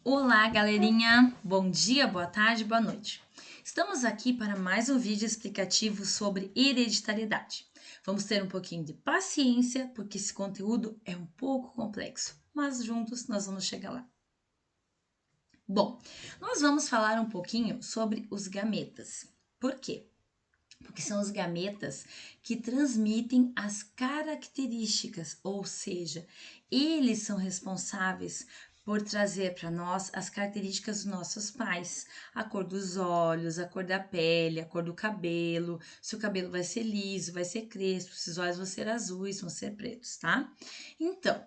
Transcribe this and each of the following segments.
Olá, galerinha! Bom dia, boa tarde, boa noite. Estamos aqui para mais um vídeo explicativo sobre hereditariedade. Vamos ter um pouquinho de paciência, porque esse conteúdo é um pouco complexo, mas juntos nós vamos chegar lá. Bom, nós vamos falar um pouquinho sobre os gametas. Por quê? Porque são os gametas que transmitem as características, ou seja, eles são responsáveis por trazer para nós as características dos nossos pais, a cor dos olhos, a cor da pele, a cor do cabelo, se o cabelo vai ser liso, vai ser crespo, se os olhos vão ser azuis, vão ser pretos, tá? Então,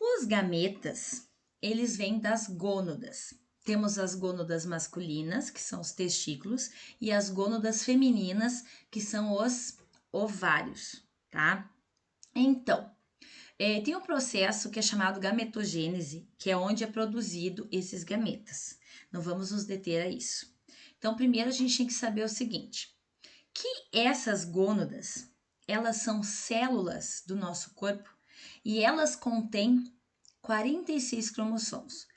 os gametas, eles vêm das gônadas. Temos as gônadas masculinas, que são os testículos, e as gônadas femininas, que são os ovários, tá? Então, tem um processo que é chamado gametogênese, que é onde é produzido esses gametas. Não vamos nos deter a isso. Então, primeiro a gente tem que saber o seguinte, que essas gônadas, elas são células do nosso corpo e elas contêm 46 cromossomos.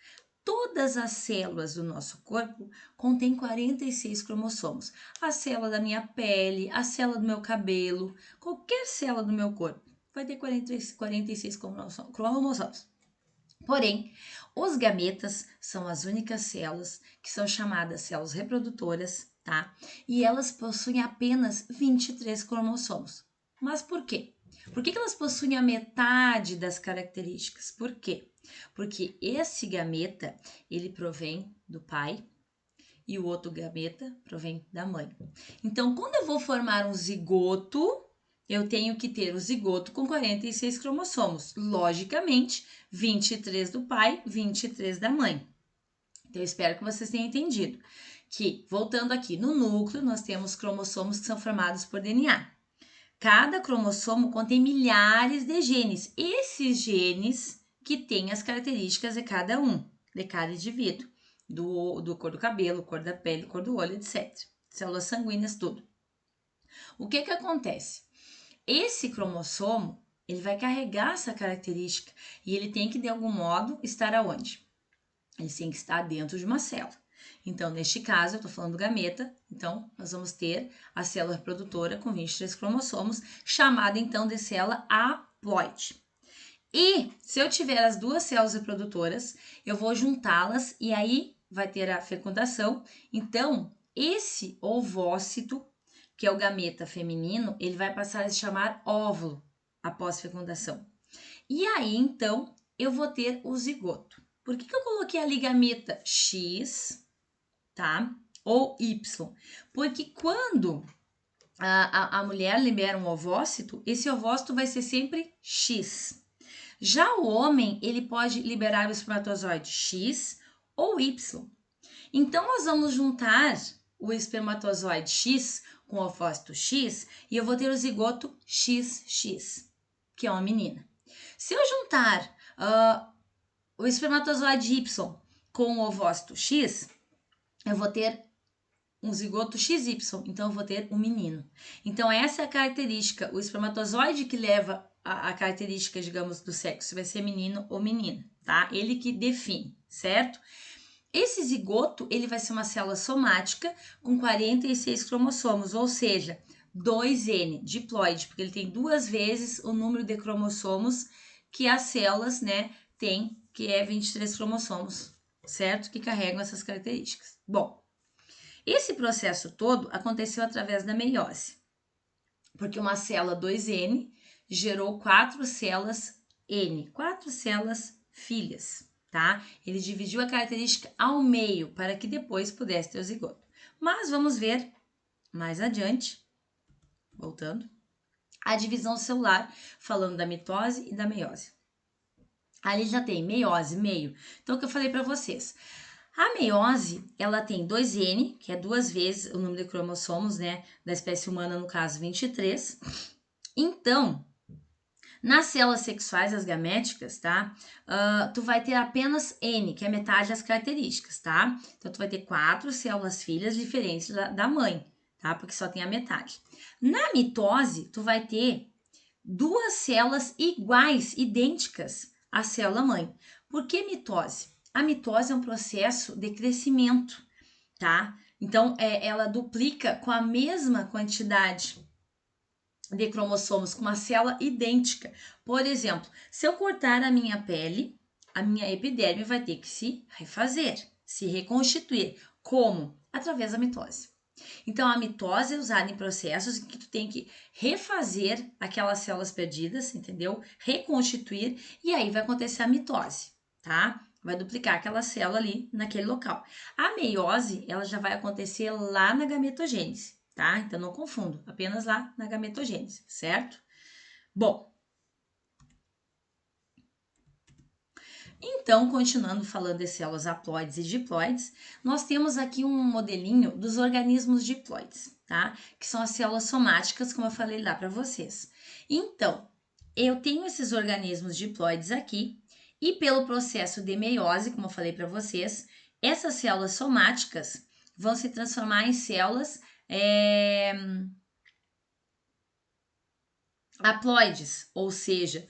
Todas as células do nosso corpo contêm 46 cromossomos. A célula da minha pele, a célula do meu cabelo, qualquer célula do meu corpo vai ter 46 cromossomos. Porém, os gametas são as únicas células que são chamadas células reprodutoras, tá? E elas possuem apenas 23 cromossomos. Mas por quê? Por que elas possuem a metade das características? Por quê? Porque esse gameta, ele provém do pai e o outro gameta provém da mãe. Então, quando eu vou formar um zigoto, eu tenho que ter o zigoto com 46 cromossomos. Logicamente, 23 do pai, 23 da mãe. Então, eu espero que vocês tenham entendido que, voltando aqui no núcleo, nós temos cromossomos que são formados por DNA. Cada cromossomo contém milhares de genes. Esses genes que têm as características de cada indivíduo. Do cor do cabelo, cor da pele, cor do olho, etc. Células sanguíneas, tudo. O que acontece? Esse cromossomo, ele vai carregar essa característica e ele tem que, de algum modo, estar aonde? Ele tem que estar dentro de uma célula. Então, neste caso, eu estou falando do gameta, então nós vamos ter a célula reprodutora com 23 cromossomos, chamada então de célula haploide. E se eu tiver as duas células reprodutoras, eu vou juntá-las e aí vai ter a fecundação. Então, esse ovócito, que é o gameta feminino, ele vai passar a se chamar óvulo após fecundação. E aí, então, eu vou ter o zigoto. Por que eu coloquei ali gameta X, tá? Ou Y? Porque quando a mulher libera um ovócito, esse ovócito vai ser sempre X. Já o homem, ele pode liberar o espermatozoide X ou Y. Então, nós vamos juntar o espermatozoide X com o ovócito X e eu vou ter o zigoto XX, que é uma menina. Se eu juntar o espermatozoide Y com o ovócito X, eu vou ter um zigoto XY, então eu vou ter um menino. Então, essa é a característica, o espermatozoide que leva a característica, digamos, do sexo, vai ser menino ou menina, tá? Ele que define, certo? Esse zigoto, ele vai ser uma célula somática com 46 cromossomos, ou seja, 2N, diploide, porque ele tem duas vezes o número de cromossomos que as células, né, têm, que é 23 cromossomos, certo? Que carregam essas características. Bom, esse processo todo aconteceu através da meiose, porque uma célula 2N gerou 4 células N, 4 células filhas, tá? Ele dividiu a característica ao meio para que depois pudesse ter o zigoto. Mas vamos ver mais adiante, voltando, a divisão celular, falando da mitose e da meiose. Ali já tem meiose, meio. Então, o que eu falei para vocês? A meiose, ela tem 2N, que é duas vezes o número de cromossomos, né, da espécie humana, no caso 23. Então, nas células sexuais, as gaméticas, tá? Tu vai ter apenas N, que é metade das características, tá? Então, tu vai ter 4 células filhas diferentes da mãe, tá? Porque só tem a metade. Na mitose, tu vai ter duas células iguais, idênticas à célula mãe. Por que mitose? A mitose é um processo de crescimento, tá? Então, ela duplica com a mesma quantidade de cromossomos, com uma célula idêntica. Por exemplo, se eu cortar a minha pele, a minha epiderme vai ter que se refazer, se reconstituir. Como? Através da mitose. Então, a mitose é usada em processos em que tu tem que refazer aquelas células perdidas, entendeu? Reconstituir, e aí vai acontecer a mitose, tá? Vai duplicar aquela célula ali naquele local. A meiose, ela já vai acontecer lá na gametogênese, tá? Então, não confundo, apenas lá na gametogênese, certo? Bom, então, continuando falando de células haploides e diploides, nós temos aqui um modelinho dos organismos diploides, tá? Que são as células somáticas, como eu falei lá para vocês. Então, eu tenho esses organismos diploides aqui, e pelo processo de meiose, como eu falei para vocês, essas células somáticas vão se transformar em células haploides, ou seja,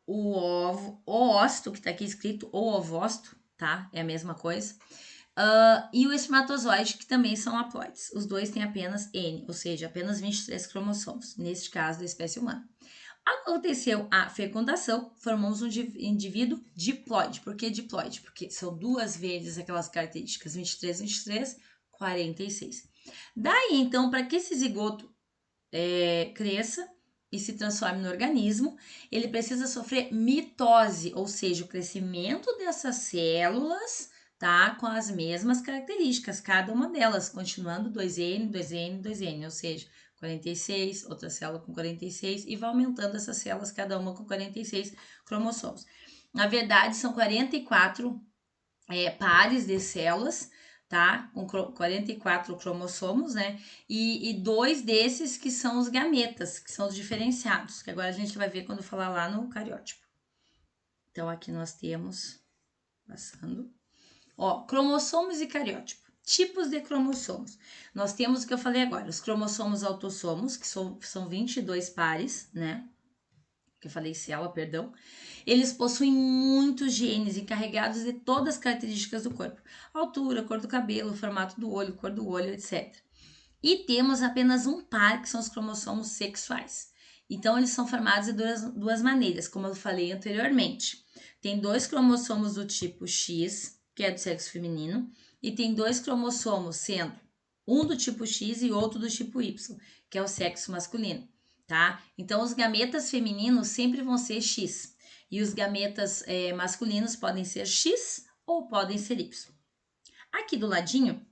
o ócito, que está aqui escrito, ou ovócito, tá? É a mesma coisa. E o espermatozoide, que também são haploides. Os dois têm apenas N, ou seja, apenas 23 cromossomos, neste caso da espécie humana. Aconteceu a fecundação, formamos um indivíduo diploide. Por que diploide? Porque são duas vezes aquelas características, 23, 23, 46. Daí, então, para que esse zigoto cresça e se transforme no organismo, ele precisa sofrer mitose, ou seja, o crescimento dessas células, tá? Com as mesmas características, cada uma delas, continuando 2N, 2N, 2N, ou seja, 46, outra célula com 46, e vai aumentando essas células, cada uma com 46 cromossomos. Na verdade, são 44 pares de células, tá? Com 44 cromossomos, né? E dois desses que são os gametas, que são os diferenciados, que agora a gente vai ver quando falar lá no cariótipo. Então, aqui nós temos, passando, ó, cromossomos e cariótipo. Tipos de cromossomos. Nós temos o que eu falei agora, os cromossomos autossomos, que são 22 pares, né? Que eu falei célula, perdão. Eles possuem muitos genes encarregados de todas as características do corpo: altura, cor do cabelo, formato do olho, cor do olho, etc. E temos apenas um par, que são os cromossomos sexuais. Então, eles são formados de duas maneiras, como eu falei anteriormente. Tem dois cromossomos do tipo X, que é do sexo feminino, e tem dois cromossomos, sendo um do tipo X e outro do tipo Y, que é o sexo masculino, tá? Então, os gametas femininos sempre vão ser X, e os gametas masculinos podem ser X ou podem ser Y. Aqui do ladinho,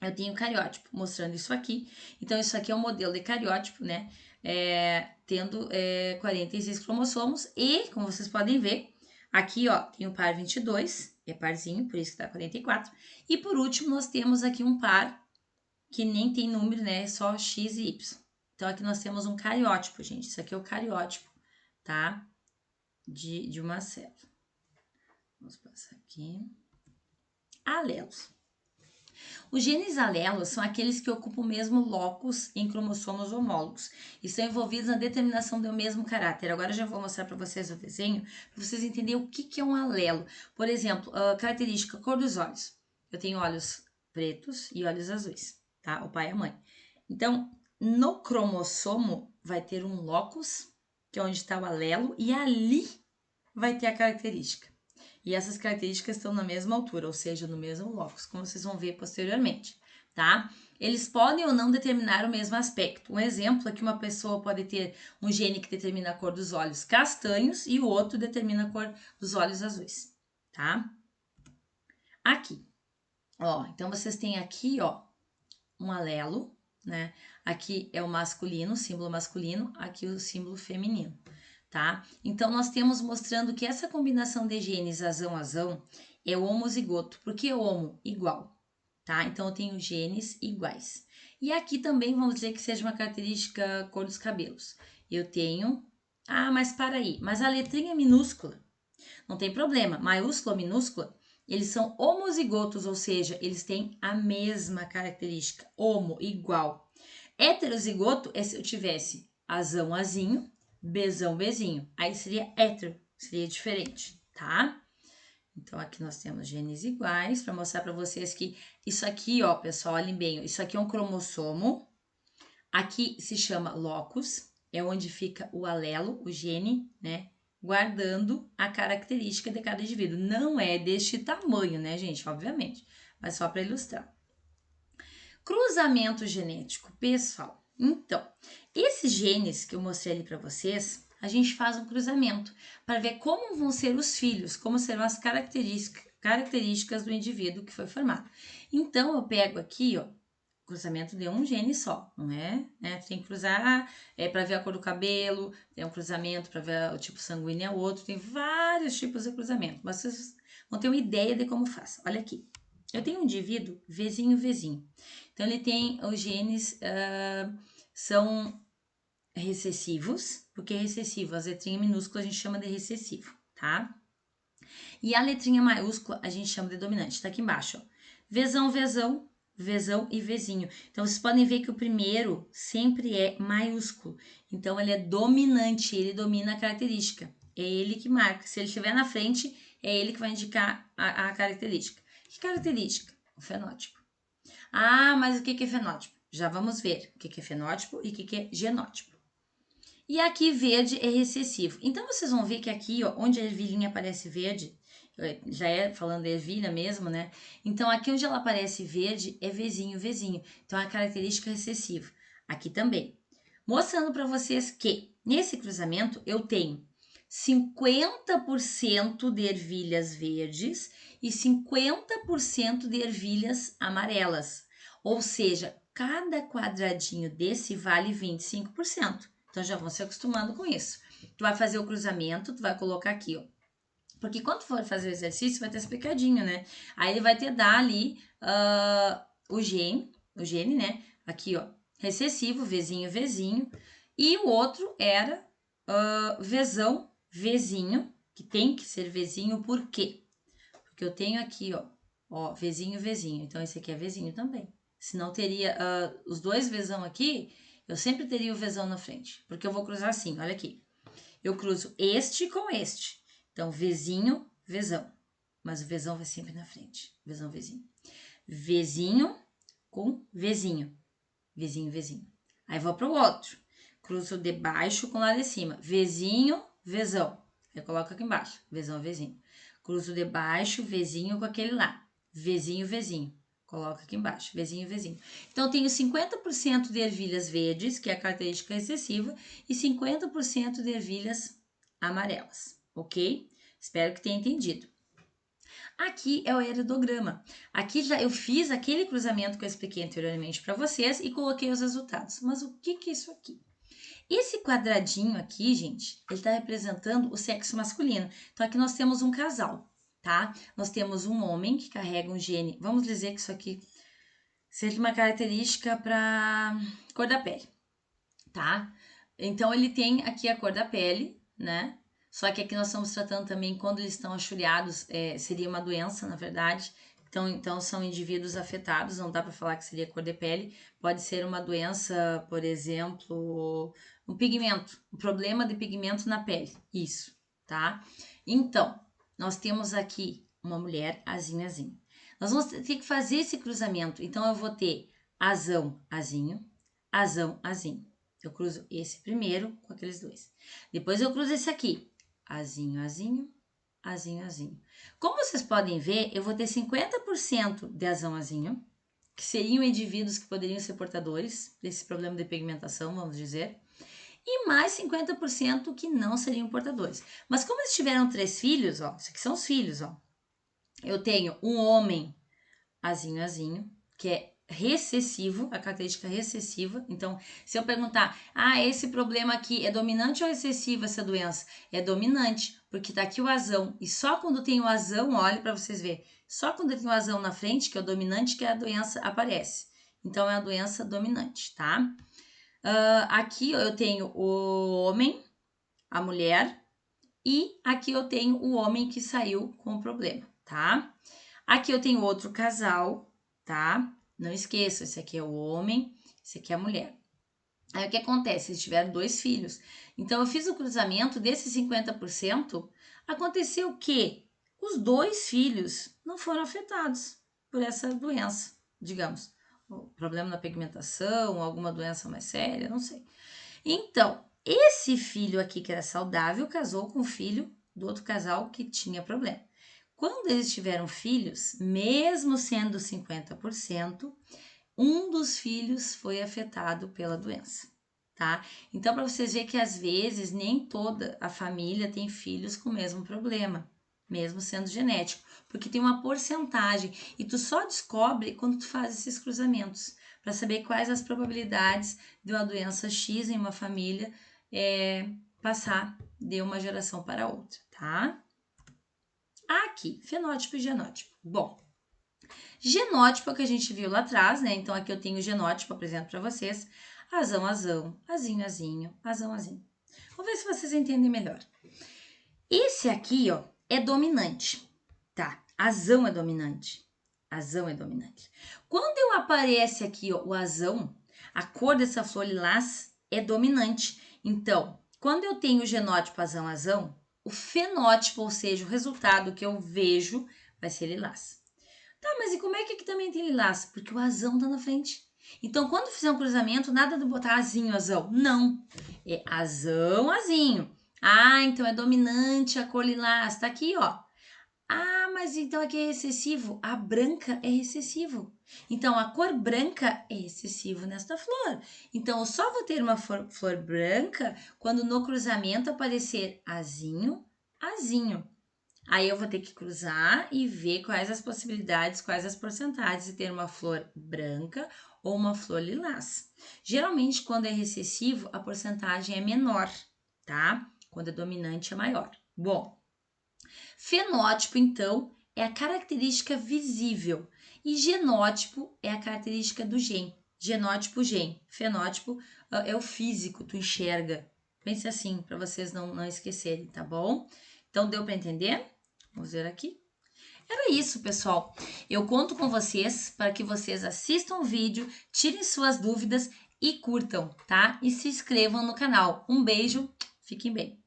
eu tenho cariótipo, mostrando isso aqui. Então, isso aqui é um modelo de cariótipo, né? Tendo 46 cromossomos. E, como vocês podem ver, aqui, ó, tem o par 22, é parzinho, por isso que tá 44. E, por último, nós temos aqui um par que nem tem número, né? É só X e Y. Então, aqui nós temos um cariótipo, gente. Isso aqui é o cariótipo, tá? De uma célula. Vamos passar aqui. Alelos. Os genes alelos são aqueles que ocupam o mesmo locus em cromossomos homólogos e estão envolvidos na determinação do mesmo caráter. Agora eu já vou mostrar para vocês o desenho, para vocês entenderem o que é um alelo. Por exemplo, a característica cor dos olhos. Eu tenho olhos pretos e olhos azuis, tá? O pai e a mãe. Então, no cromossomo vai ter um locus, que é onde está o alelo, e ali vai ter a característica. E essas características estão na mesma altura, ou seja, no mesmo locus, como vocês vão ver posteriormente, tá? Eles podem ou não determinar o mesmo aspecto. Um exemplo é que uma pessoa pode ter um gene que determina a cor dos olhos castanhos e o outro determina a cor dos olhos azuis, tá? Aqui, ó, então vocês têm aqui, ó, um alelo, né? Aqui é o masculino, o símbolo masculino, aqui o símbolo feminino, tá? Então, nós temos mostrando que essa combinação de genes azão é o homozigoto. Por que homo? Igual, tá? Então, eu tenho genes iguais. E aqui também vamos dizer que seja uma característica cor dos cabelos. Eu tenho... Ah, mas para aí. Mas a letrinha é minúscula. Não tem problema. Maiúscula ou minúscula, eles são homozigotos, ou seja, eles têm a mesma característica. Homo, igual. Heterozigoto é se eu tivesse azão, azinho, Bzão, Bzinho. Aí seria hétero, seria diferente, tá? Então, aqui nós temos genes iguais, para mostrar para vocês que isso aqui, ó, pessoal, olhem bem, isso aqui é um cromossomo. Aqui se chama locus, é onde fica o alelo, o gene, né? Guardando a característica de cada indivíduo. Não é deste tamanho, né, gente? Obviamente, mas só para ilustrar. Cruzamento genético, pessoal. Então, esses genes que eu mostrei ali para vocês, a gente faz um cruzamento para ver como vão ser os filhos, como serão as características do indivíduo que foi formado. Então, eu pego aqui, ó, cruzamento de um gene só, não é? Tem que cruzar para ver a cor do cabelo, tem um cruzamento para ver o tipo sanguíneo é outro, tem vários tipos de cruzamento, mas vocês vão ter uma ideia de como faz. Olha aqui, eu tenho um indivíduo Vzinho. Então, ele tem os genes, são recessivos, porque recessivo, as letrinhas minúsculas a gente chama de recessivo, tá? E a letrinha maiúscula a gente chama de dominante, tá aqui embaixo, ó. Vzão e Vzinho. Então, vocês podem ver que o primeiro sempre é maiúsculo. Então, ele é dominante, ele domina a característica. É ele que marca. Se ele estiver na frente, é ele que vai indicar a característica. Que característica? O fenótipo. Ah, mas o que é fenótipo? Já vamos ver o que é fenótipo e o que é genótipo. E aqui verde é recessivo. Então, vocês vão ver que aqui, ó, onde a ervilhinha aparece verde, já é falando de ervilha mesmo, né? Então, aqui onde ela aparece verde é Vzinho. Então, a característica recessiva. Aqui também. Mostrando para vocês que, nesse cruzamento, eu tenho 50% de ervilhas verdes e 50% de ervilhas amarelas. Ou seja, cada quadradinho desse vale 25%. Então, já vão se acostumando com isso. Tu vai fazer o cruzamento, tu vai colocar aqui, ó. Porque quando for fazer o exercício, vai ter explicadinho, né? Aí ele vai te dar ali o gene, né? Aqui, ó, recessivo, Vzinho. E o outro era Vzinho, que tem que ser Vzinho, por quê? Porque eu tenho aqui, ó, Vzinho. Então, esse aqui é Vzinho também. Senão teria os dois Vzão aqui, eu sempre teria o Vzão na frente. Porque eu vou cruzar assim, olha aqui. Eu cruzo este com este. Então, Vzinho. Mas o Vzão vai sempre na frente. Vzinho. Vzinho com Vzinho. Vzinho. Aí vou para o outro. Cruzo de baixo com lá de cima. Vzinho. Aí coloco aqui embaixo. Vzinho. Cruzo de baixo, Vzinho com aquele lá. Vzinho. Coloco aqui embaixo, Vzinho. Então, eu tenho 50% de ervilhas verdes, que é a característica recessiva, e 50% de ervilhas amarelas, ok? Espero que tenha entendido. Aqui é o heredograma. Aqui já eu fiz aquele cruzamento que eu expliquei anteriormente para vocês e coloquei os resultados. Mas o que é isso aqui? Esse quadradinho aqui, gente, ele está representando o sexo masculino. Então, aqui nós temos um casal, tá? Nós temos um homem que carrega um gene. Vamos dizer que isso aqui seja uma característica para cor da pele, tá? Então, ele tem aqui a cor da pele, né? Só que aqui nós estamos tratando também quando eles estão achuriados, seria uma doença, na verdade. Então são indivíduos afetados, não dá para falar que seria cor de pele. Pode ser uma doença, por exemplo, um pigmento, um problema de pigmento na pele. Isso, tá? Então, nós temos aqui uma mulher, azinho. Nós vamos ter que fazer esse cruzamento. Então, eu vou ter azão, azinho. Eu cruzo esse primeiro com aqueles dois. Depois eu cruzo esse aqui. Azinho. Como vocês podem ver, eu vou ter 50% de azinho, que seriam indivíduos que poderiam ser portadores desse problema de pigmentação, vamos dizer, e mais 50% que não seriam portadores. Mas como eles tiveram 3 filhos, ó, esses aqui são os filhos, ó. Eu tenho um homem azinho, que é recessivo, a característica recessiva. Então, se eu perguntar, esse problema aqui é dominante ou recessivo essa doença? É dominante, porque tá aqui o azão. E só quando tem o azão, olha para vocês verem, só quando tem o azão na frente, que é o dominante, que a doença aparece. Então, é a doença dominante, tá? Aqui eu tenho o homem, a mulher, e aqui eu tenho o homem que saiu com o problema, tá? Aqui eu tenho outro casal, tá? Não esqueça, esse aqui é o homem, esse aqui é a mulher. Aí o que acontece? Eles tiveram 2 filhos. Então, eu fiz o cruzamento desses 50%. Aconteceu o quê? os 2 filhos não foram afetados por essa doença, digamos. O problema na pigmentação, alguma doença mais séria, não sei. Então, esse filho aqui que era saudável casou com o filho do outro casal que tinha problema. Quando eles tiveram filhos, mesmo sendo 50%, um dos filhos foi afetado pela doença, tá? Então, para vocês verem que às vezes nem toda a família tem filhos com o mesmo problema, mesmo sendo genético, porque tem uma porcentagem e tu só descobre quando tu faz esses cruzamentos, para saber quais as probabilidades de uma doença X em uma família passar de uma geração para outra, tá? Aqui, fenótipo e genótipo. Bom, genótipo é o que a gente viu lá atrás, né? Então, aqui eu tenho o genótipo, apresento para vocês. Azão, azão, azinho, azinho, azão, azinho. Vamos ver se vocês entendem melhor. Esse aqui, ó, é dominante, tá? Azão é dominante. Azão é dominante. Quando eu aparece aqui, ó, o azão, a cor dessa flor lilás é dominante. Então, quando eu tenho o genótipo azão, azão, o fenótipo, ou seja, o resultado que eu vejo, vai ser lilás. Tá, mas e como é que aqui também tem lilás? Porque o azão tá na frente. Então, quando fizer um cruzamento, nada de botar azinho, azão. Não. É azão, azinho. Ah, então é dominante a cor lilás. Tá aqui, ó. Ah, mas então aqui é recessivo. A branca é recessivo. Então, a cor branca é excessivo nesta flor. Então, eu só vou ter uma flor branca quando no cruzamento aparecer azinho, azinho. Aí eu vou ter que cruzar e ver quais as possibilidades, quais as porcentagens de ter uma flor branca ou uma flor lilás. Geralmente, quando é recessivo, a porcentagem é menor, tá? Quando é dominante, é maior. Bom, fenótipo, então, é a característica visível e genótipo é a característica do gene. Genótipo, gene. Fenótipo é o físico, tu enxerga. Pense assim, para vocês não esquecerem, tá bom? Então, deu para entender? Vamos ver aqui. Era isso, pessoal. Eu conto com vocês para que vocês assistam o vídeo, tirem suas dúvidas e curtam, tá? E se inscrevam no canal. Um beijo, fiquem bem.